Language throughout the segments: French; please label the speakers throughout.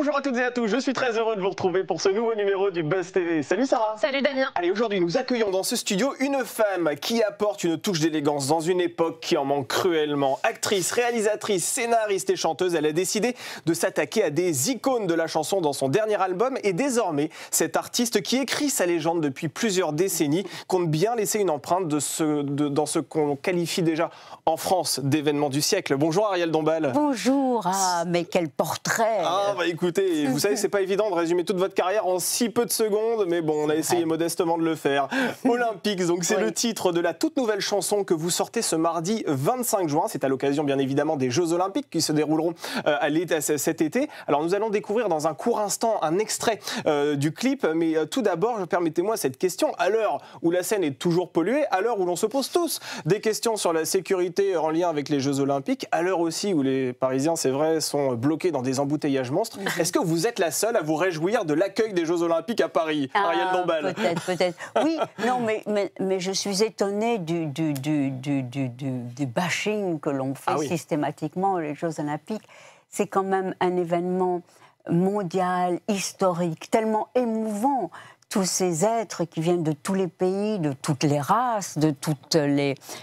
Speaker 1: Bonjour à toutes et à tous, je suis très heureux de vous retrouver pour ce nouveau numéro du Buzz TV. Salut Sarah.
Speaker 2: Salut Damien.
Speaker 1: Allez, aujourd'hui nous accueillons dans ce studio une femme qui apporte une touche d'élégance dans une époque qui en manque cruellement. Actrice, réalisatrice, scénariste et chanteuse, elle a décidé de s'attaquer à des icônes de la chanson dans son dernier album et désormais, cette artiste qui écrit sa légende depuis plusieurs décennies compte bien laisser une empreinte dans ce qu'on qualifie déjà en France d'événement du siècle. Bonjour Ariel Dombal.
Speaker 3: Bonjour, mais quel portrait.
Speaker 1: Ah bah écoutez, vous savez c'est pas évident de résumer toute votre carrière en si peu de secondes, mais bon on a essayé modestement de le faire. Olympiques, donc c'est le titre de la toute nouvelle chanson que vous sortez ce mardi 25 juin, c'est à l'occasion bien évidemment des Jeux Olympiques qui se dérouleront cet été. Alors nous allons découvrir dans un court instant un extrait du clip, mais tout d'abord permettez-moi cette question, à l'heure où la Seine est toujours polluée, à l'heure où l'on se pose tous des questions sur la sécurité en lien avec les Jeux Olympiques, à l'heure aussi où les Parisiens c'est vrai sont bloqués dans des embouteillages monstres, est-ce que vous êtes la seule à vous réjouir de l'accueil des Jeux Olympiques à Paris, Ariel Dombal?
Speaker 3: Peut-être. Oui, non, mais je suis étonnée du bashing que l'on fait systématiquement aux Jeux Olympiques. C'est quand même un événement mondial, historique, tellement émouvant. Tous ces êtres qui viennent de tous les pays, de toutes les races,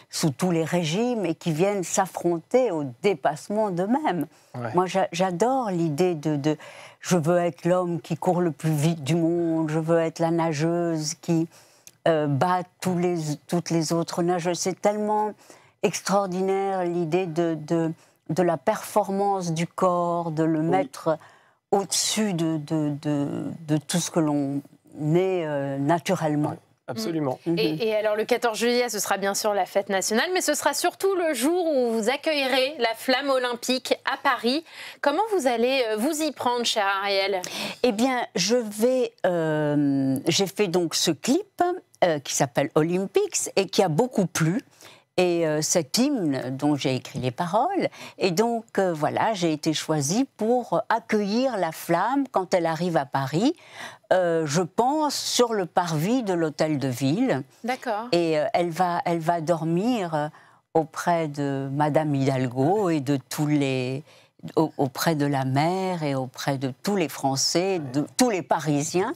Speaker 3: sous tous les régimes, et qui viennent s'affronter au dépassement d'eux-mêmes. Ouais. Moi, j'adore l'idée de je veux être l'homme qui court le plus vite du monde, je veux être la nageuse qui bat toutes les autres nageuses. C'est tellement extraordinaire l'idée de la performance du corps, de le mettre au-dessus de tout ce que l'on né naturellement.
Speaker 1: Absolument.
Speaker 2: Et alors le 14 juillet, ce sera bien sûr la fête nationale, mais ce sera surtout le jour où vous accueillerez la flamme olympique à Paris. Comment vous allez vous y prendre, chère Ariel?
Speaker 3: Eh bien, j'ai fait donc ce clip qui s'appelle Olympics et qui a beaucoup plu. Et cet hymne dont j'ai écrit les paroles. Et donc, voilà, j'ai été choisie pour accueillir la flamme quand elle arrive à Paris, je pense, sur le parvis de l'Hôtel de Ville.
Speaker 2: D'accord.
Speaker 3: Et elle va dormir auprès de Madame Hidalgo et de auprès de la mer et auprès de tous les Français, de tous les Parisiens,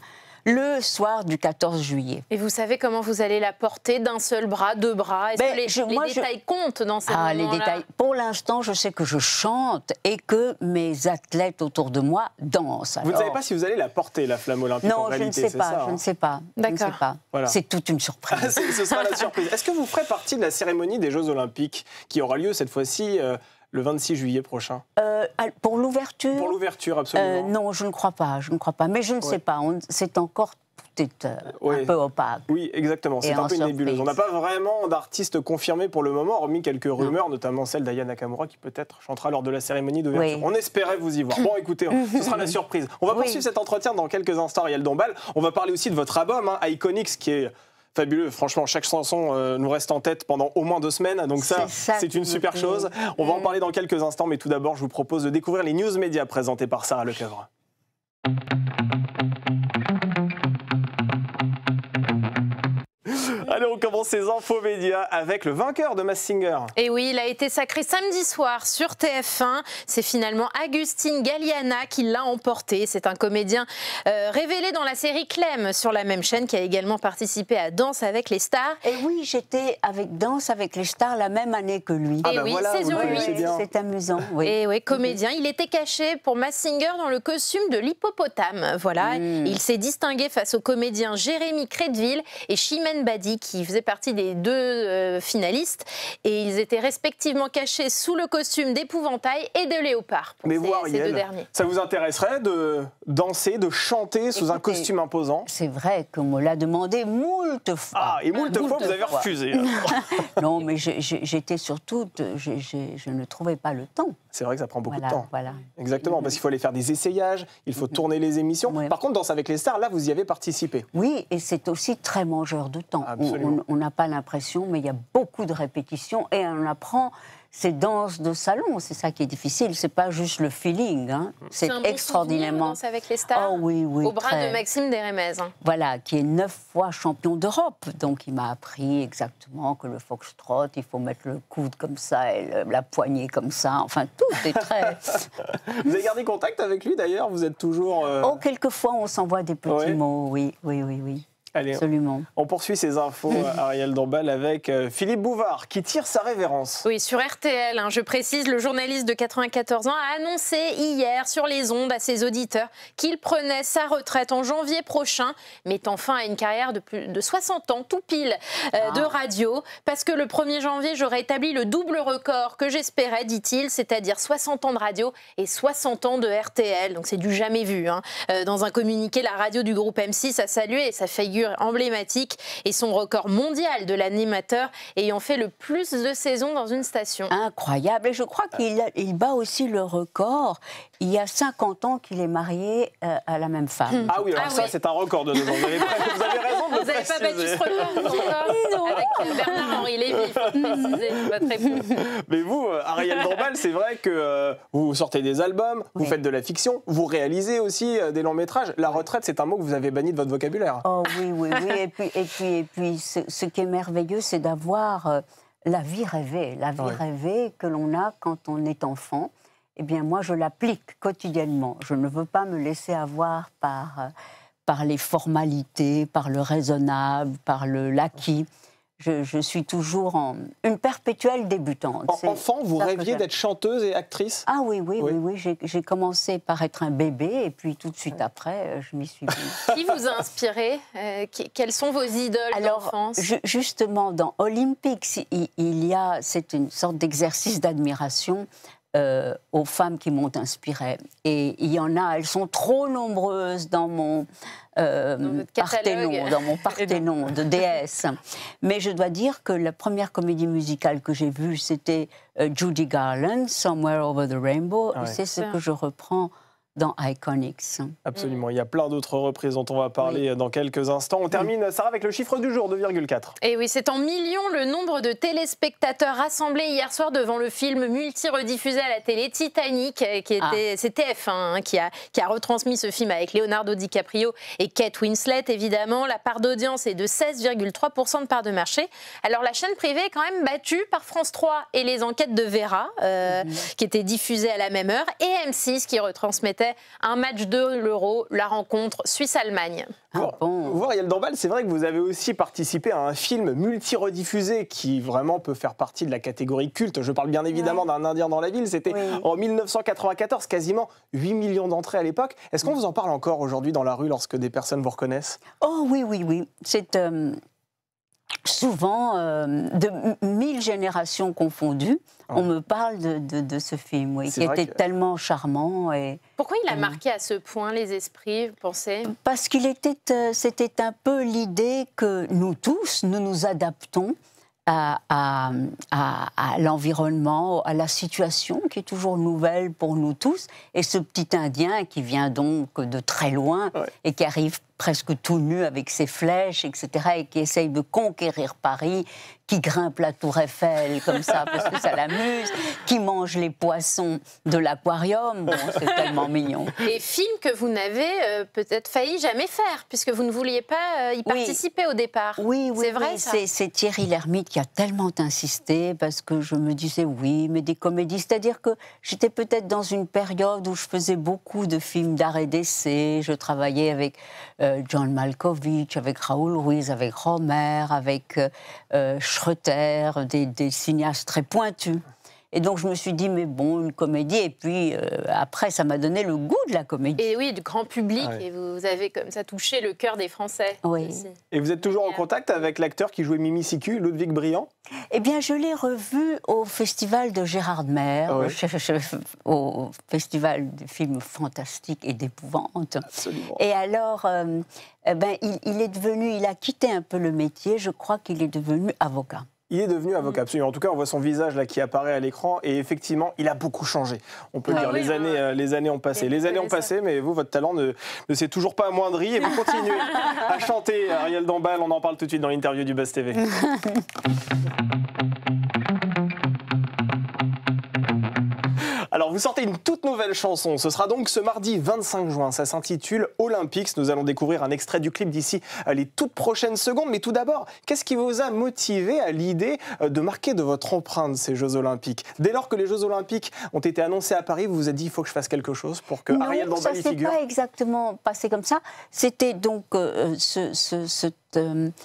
Speaker 3: le soir du 14 juillet.
Speaker 2: Et vous savez comment vous allez la porter d'un seul bras, deux bras? Est-ce que les détails comptent dans ces moments-là?
Speaker 3: Les détails. Pour l'instant, je sais que je chante et que mes athlètes autour de moi dansent.
Speaker 1: Vous ne savez pas si vous allez la porter, la flamme olympique, en réalité?
Speaker 3: Non, je ne sais pas.
Speaker 2: D'accord.
Speaker 1: Voilà.
Speaker 3: C'est toute une surprise.
Speaker 1: Ce sera la surprise. Est-ce que vous ferez partie de la cérémonie des Jeux Olympiques qui aura lieu cette fois-ci le 26 juillet prochain?
Speaker 3: Pour l'ouverture?
Speaker 1: Pour l'ouverture, absolument.
Speaker 3: Non, je ne crois pas. Mais je ne sais pas. C'est encore un peu opaque.
Speaker 1: Oui, exactement. C'est un peu une nébuleuse. On n'a pas vraiment d'artiste confirmé pour le moment, hormis quelques rumeurs, notamment celle d'Aya Nakamura qui peut-être chantera lors de la cérémonie d'ouverture. On espérait vous y voir. Bon, écoutez, ce sera la surprise. On va poursuivre cet entretien dans quelques instants, Ariel Dombal. On va parler aussi de votre album, Iconics, qui est fabuleux. Franchement, chaque chanson nous reste en tête pendant au moins 2 semaines. Donc ça, c'est une super chose. On va en parler dans quelques instants. Mais tout d'abord, je vous propose de découvrir les news médias présentés par Sarah Lecoeuvre. Allez, on commence ces infos médias avec le vainqueur de Masked Singer.
Speaker 2: Et oui, il a été sacré samedi soir sur TF1. C'est finalement Agustin Galliana qui l'a emporté. C'est un comédien révélé dans la série Clem sur la même chaîne qui a également participé à Danse avec les stars.
Speaker 3: Et oui, j'étais avec Danse avec les stars la même année que lui.
Speaker 2: Et oui,
Speaker 1: voilà,
Speaker 2: saison 8.
Speaker 3: C'est amusant. Oui.
Speaker 2: Et oui, comédien. Il était caché pour Masked Singer dans le costume de l'hippopotame. Voilà. Il s'est distingué face aux comédiens Jérémy Crédville et Chimène Badi, qui faisaient partie des 2 finalistes, et ils étaient respectivement cachés sous le costume d'épouvantail et de léopard pour ces 2 derniers.
Speaker 1: Ça vous intéresserait de danser, de chanter sous un costume imposant?
Speaker 3: C'est vrai qu'on me l'a demandé moult fois.
Speaker 1: Ah, et moult fois vous avez refusé.
Speaker 3: Non, mais j'étais surtout, je ne trouvais pas le temps.
Speaker 1: C'est vrai que ça prend beaucoup de temps.
Speaker 3: Voilà.
Speaker 1: Exactement, parce qu'il faut aller faire des essayages, il faut tourner les émissions. Par contre, Danse avec les stars, là, vous y avez participé.
Speaker 3: Oui, et c'est aussi très mangeur de temps.
Speaker 1: Absolument.
Speaker 3: On n'a pas l'impression, mais il y a beaucoup de répétitions et on apprend ces danses de salon. C'est ça qui est difficile. C'est pas juste le feeling. Hein. C'est extraordinairement.
Speaker 2: Danse avec les stars.
Speaker 3: Oh oui, oui.
Speaker 2: Au bras de Maxime Desremez.
Speaker 3: Voilà, qui est 9 fois champion d'Europe. Donc il m'a appris exactement que le foxtrot, il faut mettre le coude comme ça et la poignée comme ça. Enfin, tout est très.
Speaker 1: Vous avez gardé contact avec lui d'ailleurs? Vous êtes toujours.
Speaker 3: Oh, quelquefois on s'envoie des petits mots. Oui.
Speaker 1: Allez,
Speaker 3: absolument.
Speaker 1: On poursuit ces infos, Ariel Dombal, avec Philippe Bouvard, qui tire sa révérence.
Speaker 2: Oui, sur RTL, je précise, le journaliste de 94 ans a annoncé hier sur les ondes à ses auditeurs qu'il prenait sa retraite en janvier prochain, mettant fin à une carrière de plus de 60 ans, tout pile, de radio, parce que le 1er janvier, j'aurais établi le double record que j'espérais, dit-il, c'est-à-dire 60 ans de radio et 60 ans de RTL, donc c'est du jamais vu. Dans un communiqué, la radio du groupe M6 a salué sa figure emblématique et son record mondial de l'animateur ayant fait le plus de saisons dans une station.
Speaker 3: Incroyable. Et je crois qu'il bat aussi le record. Il y a 50 ans qu'il est marié à la même femme.
Speaker 1: Ah oui, alors ça, c'est un record de nos ans. Vous avez raison de le préciser.
Speaker 2: Vous n'avez pas battu ce record encore avec Bernard-Henri Lévy, il faut préciser votre épouse.
Speaker 1: Mais vous, Ariel Dombal, c'est vrai que vous sortez des albums, vous faites de la fiction, vous réalisez aussi des longs métrages. La retraite, c'est un mot que vous avez banni de votre vocabulaire.
Speaker 3: Oh oui. Et puis ce qui est merveilleux, c'est d'avoir la vie rêvée. La vie rêvée que l'on a quand on est enfant. Eh bien, moi, je l'applique quotidiennement. Je ne veux pas me laisser avoir par les formalités, par le raisonnable, par l'acquis. Je suis toujours une perpétuelle débutante.
Speaker 1: Enfant, vous rêviez d'être chanteuse et actrice?
Speaker 3: Ah oui. J'ai commencé par être un bébé et puis tout de suite après, je m'y suis mise.
Speaker 2: Qui vous a inspiré? Quelles sont vos idoles d'enfance?
Speaker 3: Justement, dans Olympics, c'est une sorte d'exercice d'admiration aux femmes qui m'ont inspirée. Et il y en a, elles sont trop nombreuses dans mon Parthénon de déesse. Mais je dois dire que la première comédie musicale que j'ai vue, c'était Judy Garland, Somewhere Over the Rainbow. C'est ce que je reprends dans Iconics.
Speaker 1: Absolument. Il y a plein d'autres reprises dont on va parler dans quelques instants. On termine, Sarah, avec le chiffre du jour, 2,4.
Speaker 2: Et oui, c'est en millions le nombre de téléspectateurs rassemblés hier soir devant le film multi-rediffusé à la télé Titanic, c'est TF1 qui a retransmis ce film avec Leonardo DiCaprio et Kate Winslet, évidemment. La part d'audience est de 16,3% de part de marché. Alors la chaîne privée est quand même battue par France 3 et les enquêtes de Vera, qui étaient diffusées à la même heure, et M6 qui retransmettait un match de l'Euro, la rencontre Suisse-Allemagne.
Speaker 1: Vous, Ariel Dombal, c'est vrai que vous avez aussi participé à un film multi-rediffusé qui vraiment peut faire partie de la catégorie culte. Je parle bien évidemment d'un Indien dans la ville. C'était en 1994, quasiment 8 millions d'entrées à l'époque. Est-ce qu'on vous en parle encore aujourd'hui dans la rue lorsque des personnes vous reconnaissent?
Speaker 3: Oh oui. C'est souvent, de 1000 générations confondues, on me parle de ce film, qui était tellement charmant.
Speaker 2: Pourquoi il a marqué à ce point les esprits, vous pensez? Parce
Speaker 3: c'était un peu l'idée que nous tous, nous nous adaptons à l'environnement, à la situation qui est toujours nouvelle pour nous tous. Et ce petit Indien qui vient donc de très loin et qui arrive presque tout nu avec ses flèches, etc., et qui essaye de conquérir Paris, qui grimpe la tour Eiffel comme ça parce que ça l'amuse, qui mange les poissons de l'aquarium. Bon, c'est tellement mignon.
Speaker 2: Et film que vous n'avez peut-être failli jamais faire, puisque vous ne vouliez pas y participer au départ.
Speaker 3: Oui,
Speaker 2: c'est vrai, ça.
Speaker 3: C'est Thierry Lhermitte qui a tellement insisté parce que je me disais mais des comédies. C'est-à-dire que j'étais peut-être dans une période où je faisais beaucoup de films d'art et d'essai. Je travaillais avec John Malkovich, avec Raoul Ruiz, avec Romer, avec Schroeter, des cinéastes très pointus. Et donc je me suis dit, mais bon, une comédie. Et puis après, ça m'a donné le goût de la comédie.
Speaker 2: Et oui, du grand public. Et vous avez comme ça touché le cœur des Français.
Speaker 3: Oui.
Speaker 2: Aussi.
Speaker 1: Et vous êtes toujours en contact avec l'acteur qui jouait Mimi Siku, Ludwig Briand?
Speaker 3: Eh bien, je l'ai revu au festival de Gérardmer, au festival de films fantastiques et d'épouvante.
Speaker 1: Absolument.
Speaker 3: Et alors, il a quitté un peu le métier. Je crois qu'il est devenu avocat.
Speaker 1: Il est devenu avocat, absolument. En tout cas, on voit son visage là qui apparaît à l'écran et effectivement, il a beaucoup changé. On peut dire, les années ont passé. Les années ont passé, mais vous, votre talent ne s'est toujours pas amoindri et vous continuez à chanter. Ariel Dombal, on en parle tout de suite dans l'interview du Buzz TV. vous sortez une toute nouvelle chanson. Ce sera donc ce mardi 25 juin. Ça s'intitule Olympics. Nous allons découvrir un extrait du clip d'ici les toutes prochaines secondes. Mais tout d'abord, qu'est-ce qui vous a motivé à l'idée de marquer de votre empreinte ces Jeux Olympiques? Dès lors que les Jeux Olympiques ont été annoncés à Paris, vous vous êtes dit il faut que je fasse quelque chose pour que Ariel Dombal y figure?
Speaker 3: Non, ça s'est pas exactement passé comme ça. C'était donc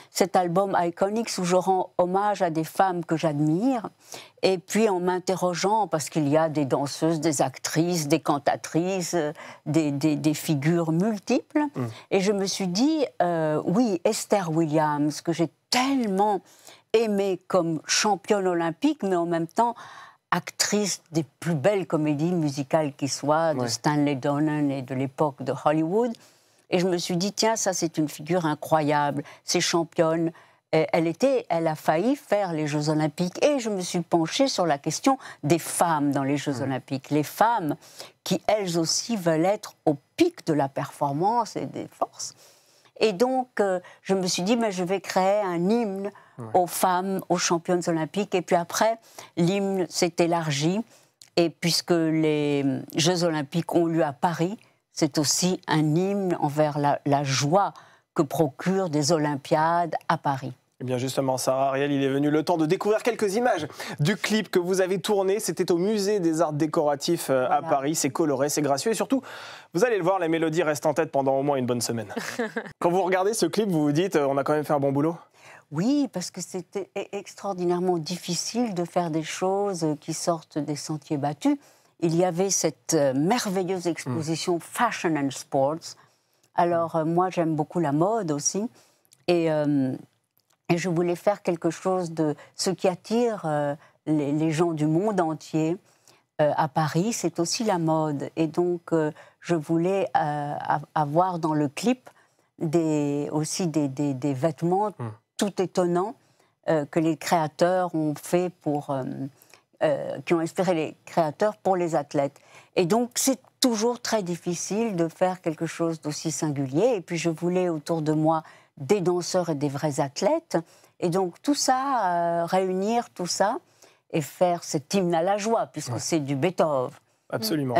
Speaker 3: cet album Iconics où je rends hommage à des femmes que j'admire. Et puis en m'interrogeant, parce qu'il y a des danseuses, des actrices, des cantatrices, des figures multiples. Et je me suis dit, oui, Esther Williams, que j'ai tellement aimée comme championne olympique, mais en même temps actrice des plus belles comédies musicales qui soient, de Stanley Donen et de l'époque de Hollywood. Et je me suis dit, tiens, ça c'est une figure incroyable, c'est championne. Elle a failli faire les Jeux Olympiques. Et je me suis penchée sur la question des femmes dans les Jeux Olympiques. Les femmes qui, elles aussi, veulent être au pic de la performance et des forces. Et donc, je me suis dit, mais je vais créer un hymne aux femmes, aux championnes olympiques. Et puis après, l'hymne s'est élargi. Et puisque les Jeux Olympiques ont lieu à Paris, c'est aussi un hymne envers la joie que procurent des Olympiades à Paris.
Speaker 1: Eh bien justement, Sarah Ariel, il est venu le temps de découvrir quelques images du clip que vous avez tourné. C'était au Musée des Arts Décoratifs à Paris. C'est coloré, c'est gracieux et surtout, vous allez le voir, la mélodie reste en tête pendant au moins une bonne semaine. Quand vous regardez ce clip, vous vous dites, on a quand même fait un bon boulot?
Speaker 3: Oui, parce que c'était extraordinairement difficile de faire des choses qui sortent des sentiers battus. Il y avait cette merveilleuse exposition Fashion and Sports. Alors, moi, j'aime beaucoup la mode aussi. Et je voulais faire quelque chose de ce qui attire les gens du monde entier à Paris, c'est aussi la mode. Et donc, je voulais avoir dans le clip aussi des vêtements tout étonnants que les créateurs ont fait qui ont inspiré les créateurs pour les athlètes. Et donc, c'est toujours très difficile de faire quelque chose d'aussi singulier. Et puis, je voulais autour de moi des danseurs et des vrais athlètes. Et donc, tout ça, réunir tout ça et faire cet hymne à la joie, puisque c'est du Beethoven.
Speaker 1: Absolument.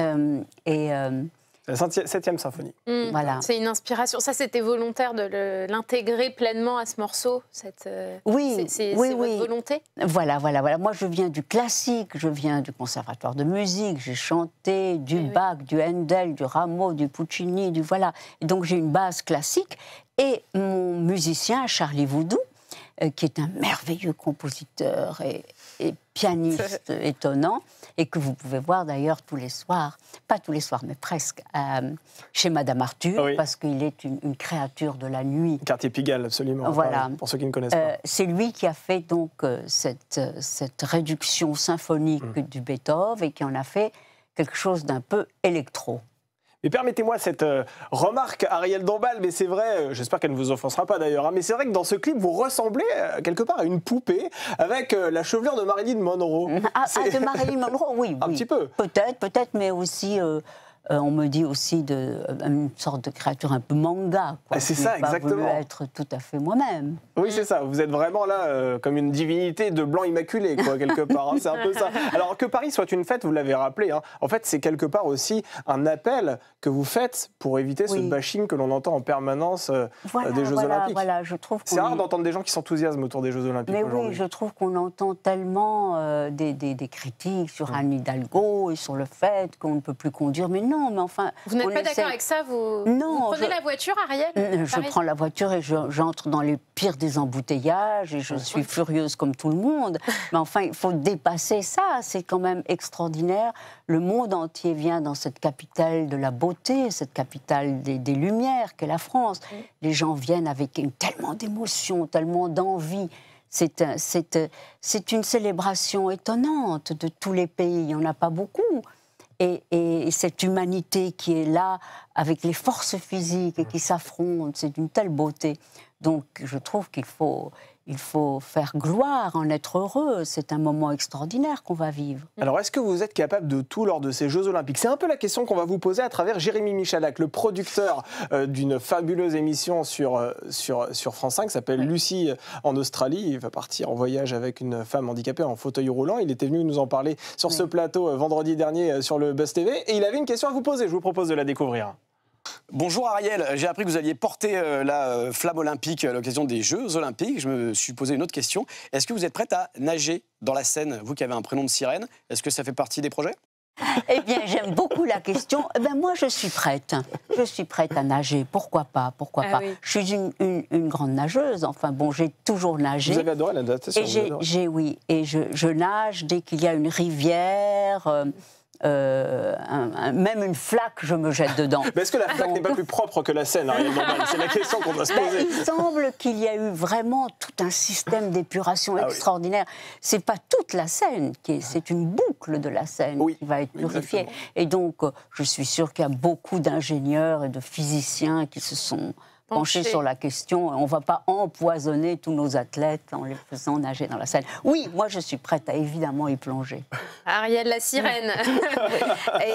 Speaker 1: La 7e symphonie.
Speaker 3: Voilà.
Speaker 2: C'est une inspiration. Ça, c'était volontaire de l'intégrer pleinement à ce morceau.
Speaker 3: Oui,
Speaker 2: c'est votre volonté.
Speaker 3: Voilà. Moi, je viens du classique, je viens du conservatoire de musique, j'ai chanté du Bach, du Handel, du Rameau, du Puccini, voilà. Et donc, j'ai une base classique. Et mon musicien, Charlie Voudou, qui est un merveilleux compositeur et pianiste étonnant, et que vous pouvez voir d'ailleurs tous les soirs, pas tous les soirs, mais presque, chez Madame Arthur, parce qu'il est une créature de la nuit.
Speaker 1: Quartier Pigalle, absolument.
Speaker 3: Voilà.
Speaker 1: Pour ceux qui ne connaissent pas.
Speaker 3: C'est lui qui a fait donc cette réduction symphonique du Beethoven et qui en a fait quelque chose d'un peu électro.
Speaker 1: Mais permettez-moi cette remarque, Ariel Dombal, mais c'est vrai, j'espère qu'elle ne vous offensera pas d'ailleurs, hein, mais c'est vrai que dans ce clip, vous ressemblez quelque part à une poupée avec la chevelure de Marilyn Monroe.
Speaker 3: De Marilyn Monroe, oui.
Speaker 1: Un petit peu.
Speaker 3: Peut-être, mais aussi, on me dit aussi une sorte de créature un peu manga.
Speaker 1: C'est ça, exactement.
Speaker 3: Je veux être tout à fait moi-même.
Speaker 1: Oui, c'est ça. Vous êtes vraiment là comme une divinité de blanc immaculé, quoi, quelque part. Hein, c'est un peu ça. Alors que Paris soit une fête, vous l'avez rappelé, hein, en fait, c'est quelque part aussi un appel que vous faites pour éviter ce bashing que l'on entend en permanence des Jeux Olympiques.
Speaker 3: Voilà, je trouve
Speaker 1: c'est rare d'entendre des gens qui s'enthousiasment autour des Jeux Olympiques aujourd'hui.
Speaker 3: Oui, je trouve qu'on entend tellement des critiques sur Anne Hidalgo et sur le fait qu'on ne peut plus conduire. Mais non, mais enfin...
Speaker 2: Vous n'êtes pas d'accord avec ça? Vous prenez la voiture, Ariel?
Speaker 3: Je prends la voiture et j'entre dans les pires des embouteillages et je suis furieuse comme tout le monde. Mais enfin, il faut dépasser ça. C'est quand même extraordinaire. Le monde entier vient dans cette capitale de la beauté, cette capitale des Lumières qu'est la France. Les gens viennent avec tellement d'émotion, tellement d'envie. C'est une célébration étonnante de tous les pays. Il n'y en a pas beaucoup. Et cette humanité qui est là, avec les forces physiques et qui s'affrontent, c'est d'une telle beauté. Donc je trouve qu'il faut il faut faire gloire, en être heureux. C'est un moment extraordinaire qu'on va vivre.
Speaker 1: Alors, est-ce que vous êtes capable de tout lors de ces Jeux Olympiques? C'est un peu la question qu'on va vous poser à travers Jérémy Michalak, le producteur d'une fabuleuse émission sur France 5, qui s'appelle Lucie en Australie. Il va partir en voyage avec une femme handicapée en fauteuil roulant. Il était venu nous en parler sur ce plateau vendredi dernier sur le Buzz TV. Et il avait une question à vous poser. Je vous propose de la découvrir.
Speaker 4: Bonjour Ariel, j'ai appris que vous alliez porter la flamme olympique à l'occasion des Jeux Olympiques. Je me suis posé une autre question. Est-ce que vous êtes prête à nager dans la Seine, vous qui avez un prénom de sirène? Est-ce que ça fait partie des projets?
Speaker 3: Eh bien, j'aime beaucoup la question. Moi, je suis prête. Je suis prête à nager. Pourquoi pas? Pourquoi pas? Oui. Je suis une grande nageuse. Enfin, bon, j'ai toujours nagé.
Speaker 1: Vous avez adoré la natation?
Speaker 3: Oui. Et je nage dès qu'il y a une rivière... même une flaque, je me jette dedans.
Speaker 1: Mais est-ce que la flaque n'est pas plus propre que la Seine, Ariel Dombal? C'est la question qu'on doit se poser.
Speaker 3: Il semble qu'il y a eu vraiment tout un système d'épuration extraordinaire. C'est pas toute la Seine, c'est une boucle de la Seine qui va être purifiée. Exactement. Et donc, je suis sûre qu'il y a beaucoup d'ingénieurs et de physiciens qui se sont penchés sur la question. On ne va pas empoisonner tous nos athlètes en les faisant nager dans la Seine. Oui, moi je suis prête à évidemment y plonger.
Speaker 2: Ariel la sirène.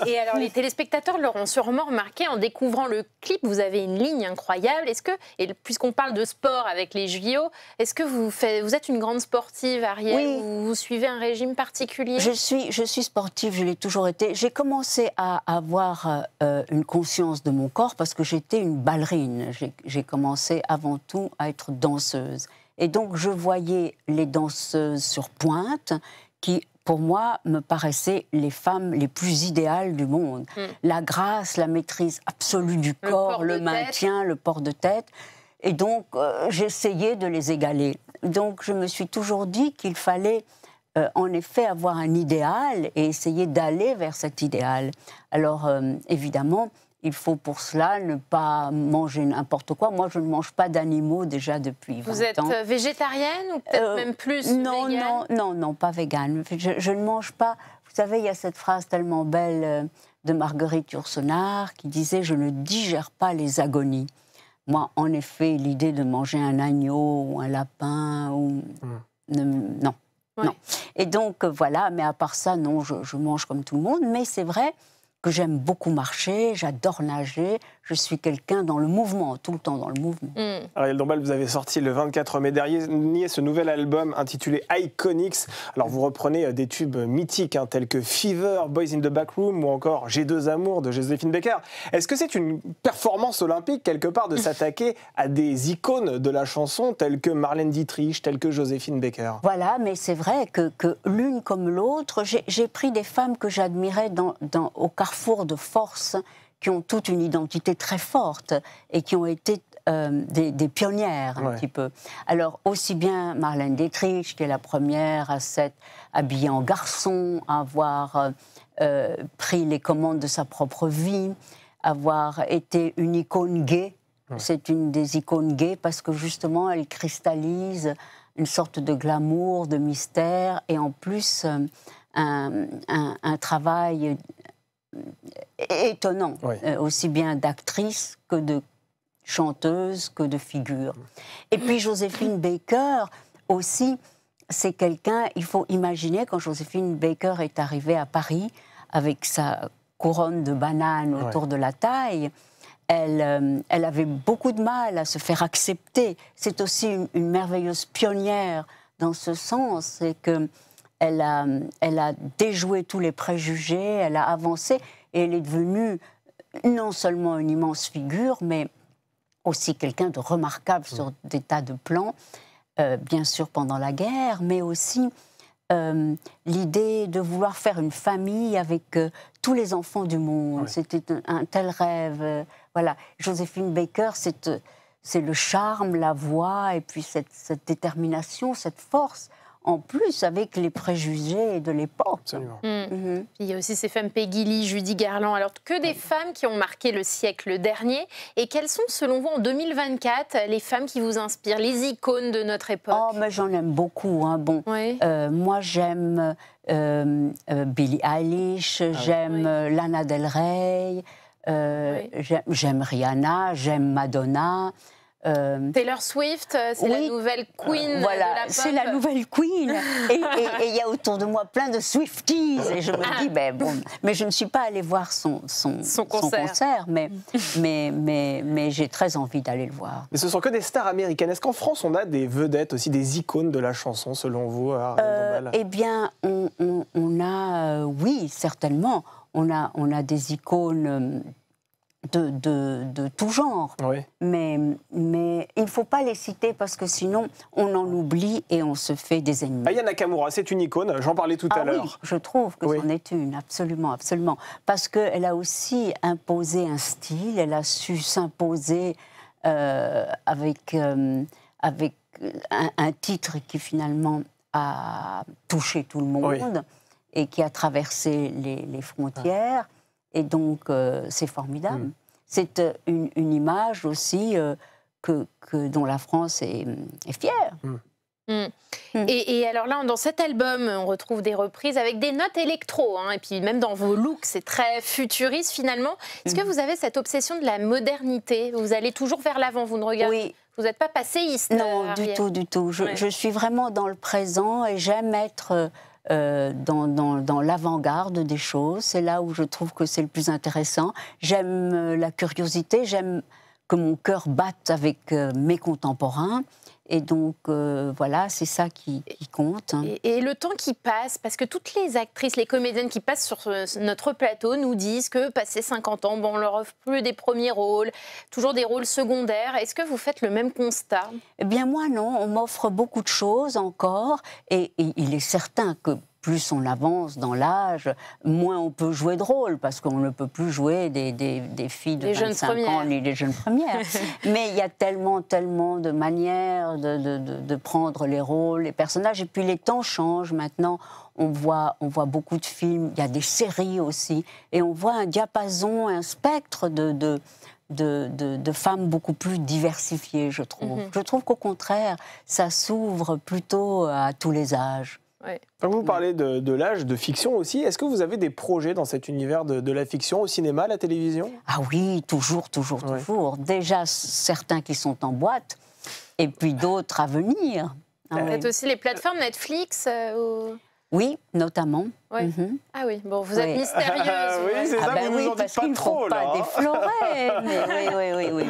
Speaker 2: et alors les téléspectateurs l'auront sûrement remarqué en découvrant le clip, vous avez une ligne incroyable. Est-ce que, et puisqu'on parle de sport avec les JO, est-ce que vous êtes une grande sportive, Ariel?
Speaker 3: Oui.
Speaker 2: Vous suivez un régime particulier?
Speaker 3: Je suis sportive, je l'ai toujours été. J'ai commencé à avoir une conscience de mon corps parce que j'étais une ballerine. J'ai commencé avant tout à être danseuse. Et donc, je voyais les danseuses sur pointe qui, pour moi, me paraissaient les femmes les plus idéales du monde. La grâce, la maîtrise absolue du corps, le maintien, le port de tête. Et donc, j'essayais de les égaler. Donc, je me suis toujours dit qu'il fallait, en effet, avoir un idéal et essayer d'aller vers cet idéal. Alors, évidemment, il faut pour cela ne pas manger n'importe quoi. Moi, je ne mange pas d'animaux déjà depuis 20 ans.
Speaker 2: Vous êtes végétarienne ou peut-être même plus végane?
Speaker 3: Non, pas végane. Je ne mange pas... Vous savez, il y a cette phrase tellement belle de Marguerite Yourcenar qui disait « Je ne digère pas les agonies ». Moi, en effet, l'idée de manger un agneau ou un lapin, non. Et donc, voilà, mais à part ça, non, je mange comme tout le monde. Mais c'est vrai que j'aime beaucoup marcher, j'adore nager, je suis quelqu'un dans le mouvement, tout le temps dans le mouvement.
Speaker 1: Ariel Dombal, vous avez sorti le 24 mai dernier ce nouvel album intitulé Iconics. Alors vous reprenez des tubes mythiques tels que Fever, Boys in the Backroom ou encore J'ai deux amours de Joséphine Baker. Est-ce que c'est une performance olympique quelque part de s'attaquer à des icônes de la chanson telles que Marlène Dietrich, telles que Joséphine Baker?
Speaker 3: Voilà, mais c'est vrai que l'une comme l'autre, j'ai pris des femmes que j'admirais au carrefour de force, qui ont toute une identité très forte et qui ont été des pionnières un petit peu. Alors aussi bien Marlène Dietrich, qui est la première à s'être habillée en garçon, à avoir pris les commandes de sa propre vie, avoir été une icône gay. C'est une des icônes gays parce que justement elle cristallise une sorte de glamour, de mystère et en plus un travail étonnant, aussi bien d'actrice que de chanteuse, que de figure. Et puis Joséphine Baker aussi, c'est quelqu'un, il faut imaginer quand Joséphine Baker est arrivée à Paris avec sa couronne de bananes autour de la taille, elle avait beaucoup de mal à se faire accepter. C'est aussi une merveilleuse pionnière dans ce sens, c'est que elle a déjoué tous les préjugés, elle a avancé et elle est devenue non seulement une immense figure, mais aussi quelqu'un de remarquable sur des tas de plans, bien sûr pendant la guerre, mais aussi l'idée de vouloir faire une famille avec tous les enfants du monde. C'était un tel rêve. Voilà. Joséphine Baker, c'est le charme, la voix et puis cette détermination, cette force. En plus, avec les préjugés de l'époque.
Speaker 1: Absolument.
Speaker 2: Il y a aussi ces femmes Peggy Lee, Judy Garland. Alors, que des femmes qui ont marqué le siècle dernier. Et quelles sont, selon vous, en 2024, les femmes qui vous inspirent, les icônes de notre époque?
Speaker 3: Oh, mais j'en aime beaucoup. Moi, j'aime Billie Eilish, j'aime Lana Del Rey, j'aime Rihanna, j'aime Madonna.
Speaker 2: Taylor Swift, c'est la nouvelle queen
Speaker 3: voilà,
Speaker 2: de la pop.
Speaker 3: C'est la nouvelle queen. Et il y a autour de moi plein de Swifties. Et je me dis, ben, bon, mais je ne suis pas allée voir son concert, mais j'ai très envie d'aller le voir.
Speaker 1: Mais ce sont que des stars américaines. Est-ce qu'en France, on a des vedettes aussi, des icônes de la chanson, selon vous, Ariel Dombal?
Speaker 3: Eh bien, on a, oui, certainement, on a des icônes de tout genre.
Speaker 1: Oui.
Speaker 3: Mais il ne faut pas les citer parce que sinon, on en oublie et on se fait des ennemis.
Speaker 1: Aya Nakamura, c'est une icône, j'en parlais tout à l'heure.
Speaker 3: Oui, je trouve que c'en est une, absolument, absolument. Parce qu'elle a aussi imposé un style, elle a su s'imposer avec un titre qui finalement a touché tout le monde et qui a traversé les frontières. Et donc, c'est formidable. C'est une image aussi dont la France est fière.
Speaker 2: Et alors là, dans cet album, on retrouve des reprises avec des notes électro. Et puis même dans vos looks, c'est très futuriste finalement. Est-ce que vous avez cette obsession de la modernité? Vous allez toujours vers l'avant, vous ne regardez...
Speaker 3: Oui.
Speaker 2: Vous n'êtes pas passéiste?
Speaker 3: Non, du tout, du tout. Je suis vraiment dans le présent et j'aime être... dans l'avant-garde des choses. C'est là où je trouve que c'est le plus intéressant. J'aime la curiosité, j'aime que mon cœur batte avec mes contemporains. Et donc, voilà, c'est ça qui compte.
Speaker 2: Et le temps qui passe, parce que toutes les actrices, les comédiennes qui passent sur notre plateau nous disent que, passé 50 ans, on leur offre plus des premiers rôles, toujours des rôles secondaires. Est-ce que vous faites le même constat?
Speaker 3: Eh bien, moi, non. On m'offre beaucoup de choses encore. Et il est certain que plus on avance dans l'âge, moins on peut jouer de rôle, parce qu'on ne peut plus jouer des filles de 25 ans, ni des jeunes premières. Mais il y a tellement de manières de prendre les rôles, les personnages. Et puis les temps changent maintenant. On voit beaucoup de films, il y a des séries aussi. Et on voit un diapason, un spectre de femmes beaucoup plus diversifiées, je trouve. Je trouve qu'au contraire, ça s'ouvre plutôt à tous les âges.
Speaker 2: Ouais.
Speaker 1: Quand vous parlez de l'âge, de fiction aussi, est-ce que vous avez des projets dans cet univers de la fiction, au cinéma, à la télévision?
Speaker 3: Ah oui, toujours. Déjà, certains qui sont en boîte, et puis d'autres à venir.
Speaker 2: Peut-être aussi les plateformes Netflix
Speaker 3: Oui, notamment.
Speaker 2: Ouais. Ah oui, bon, vous êtes mystérieuse.
Speaker 1: Oui, c'est ça,
Speaker 3: ben
Speaker 1: vous nous en
Speaker 3: parce
Speaker 1: dites pas
Speaker 3: qu'il ne
Speaker 1: trop,
Speaker 3: faut
Speaker 1: là.
Speaker 3: pas déflorer. Mais oui.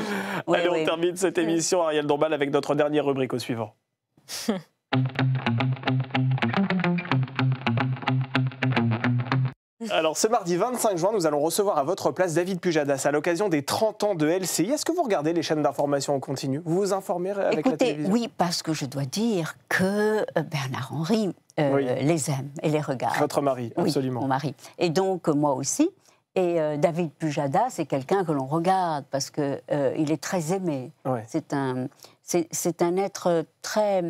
Speaker 1: Allez, on termine cette émission, Ariel Dombal, avec notre dernière rubrique au suivant. Alors, ce mardi 25 juin, nous allons recevoir à votre place David Pujadas à l'occasion des 30 ans de LCI. Est-ce que vous regardez les chaînes d'information en continu? Vous vous informez avec la télévision?
Speaker 3: Oui, parce que je dois dire que Bernard-Henri les aime et les regarde.
Speaker 1: Votre mari, absolument.
Speaker 3: Oui, mon mari. Et donc, moi aussi. Et David Pujadas, c'est quelqu'un que l'on regarde parce qu'il est très aimé.
Speaker 1: Ouais.
Speaker 3: C'est un être très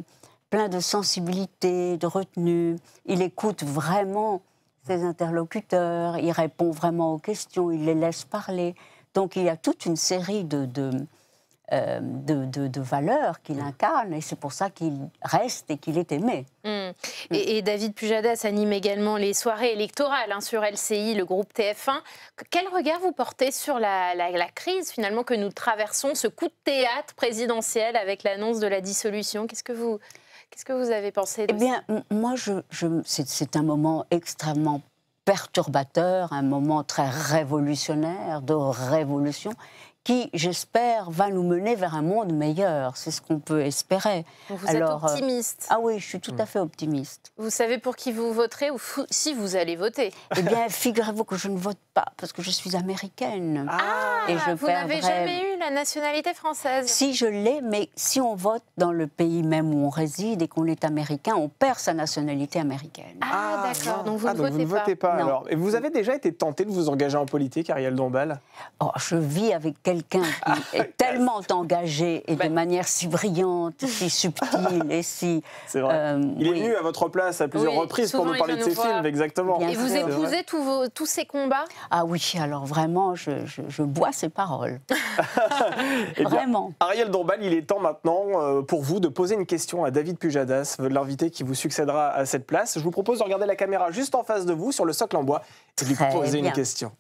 Speaker 3: plein de sensibilité, de retenue. Il écoute vraiment ses interlocuteurs, il répond vraiment aux questions, il les laisse parler. Donc il y a toute une série de valeurs qu'il incarne et c'est pour ça qu'il reste et qu'il est aimé.
Speaker 2: Et David Pujadas anime également les soirées électorales sur LCI, le groupe TF1. Quel regard vous portez sur la crise finalement que nous traversons, ce coup de théâtre présidentiel avec l'annonce de la dissolution? Qu'est-ce que vous avez pensé de ça?
Speaker 3: Eh bien, moi, c'est un moment extrêmement perturbateur, un moment très révolutionnaire, de révolution, qui, j'espère, va nous mener vers un monde meilleur. C'est ce qu'on peut espérer.
Speaker 2: Vous êtes optimiste?
Speaker 3: Ah oui, je suis tout à fait optimiste.
Speaker 2: Vous savez pour qui vous voterez ou si vous allez voter?
Speaker 3: Eh bien, figurez-vous que je ne vote pas, parce que je suis américaine.
Speaker 2: Et vous n'avez jamais eu la nationalité française?
Speaker 3: Si, je l'ai, mais si on vote dans le pays même où on réside et qu'on est américain, on perd sa nationalité américaine.
Speaker 2: Ah, d'accord, donc vous ne votez
Speaker 1: pas.
Speaker 3: Non.
Speaker 1: Alors. Et vous avez déjà été tenté de vous engager en politique, Ariel Dombal?
Speaker 3: Oh, je vis avec quelqu'un qui est tellement engagé et de manière si brillante, si subtile et si...
Speaker 1: C'est vrai. Il est venu à votre place à plusieurs reprises pour nous parler de ses films, exactement.
Speaker 2: Et vous épousez tous ces combats?
Speaker 3: Ah oui, alors vraiment, je bois ses paroles. Vraiment.
Speaker 1: Ariel Dombal, il est temps maintenant pour vous de poser une question à David Pujadas, l'invité qui vous succédera à cette place. Je vous propose de regarder la caméra juste en face de vous, sur le socle en bois, et de lui poser une question.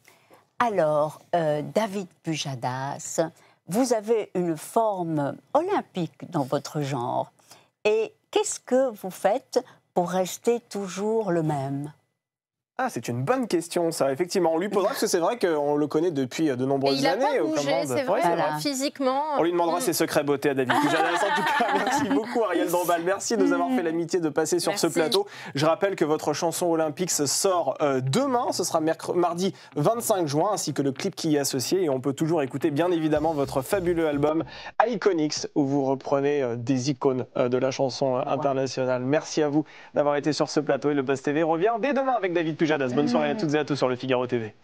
Speaker 3: Alors, David Pujadas, vous avez une forme olympique dans votre genre. Et qu'est-ce que vous faites pour rester toujours le même ?
Speaker 1: Ah, c'est une bonne question, ça. Effectivement, on lui posera, parce que c'est vrai qu'on le connaît depuis de nombreuses années.
Speaker 2: Il n'a pas bougé, c'est vrai, physiquement.
Speaker 1: On lui demandera ses secrets beauté à David Pujadas. En tout cas, merci beaucoup Ariel Dombal. Merci de nous avoir fait l'amitié de passer sur ce plateau. Je rappelle que votre chanson Olympique sort demain. Ce sera mardi 25 juin, ainsi que le clip qui y est associé. Et on peut toujours écouter, bien évidemment, votre fabuleux album Iconics, où vous reprenez des icônes de la chanson internationale. Merci à vous d'avoir été sur ce plateau. Et le Buzz TV revient dès demain avec David Pujadas. Bonne soirée à toutes et à tous sur le Figaro TV.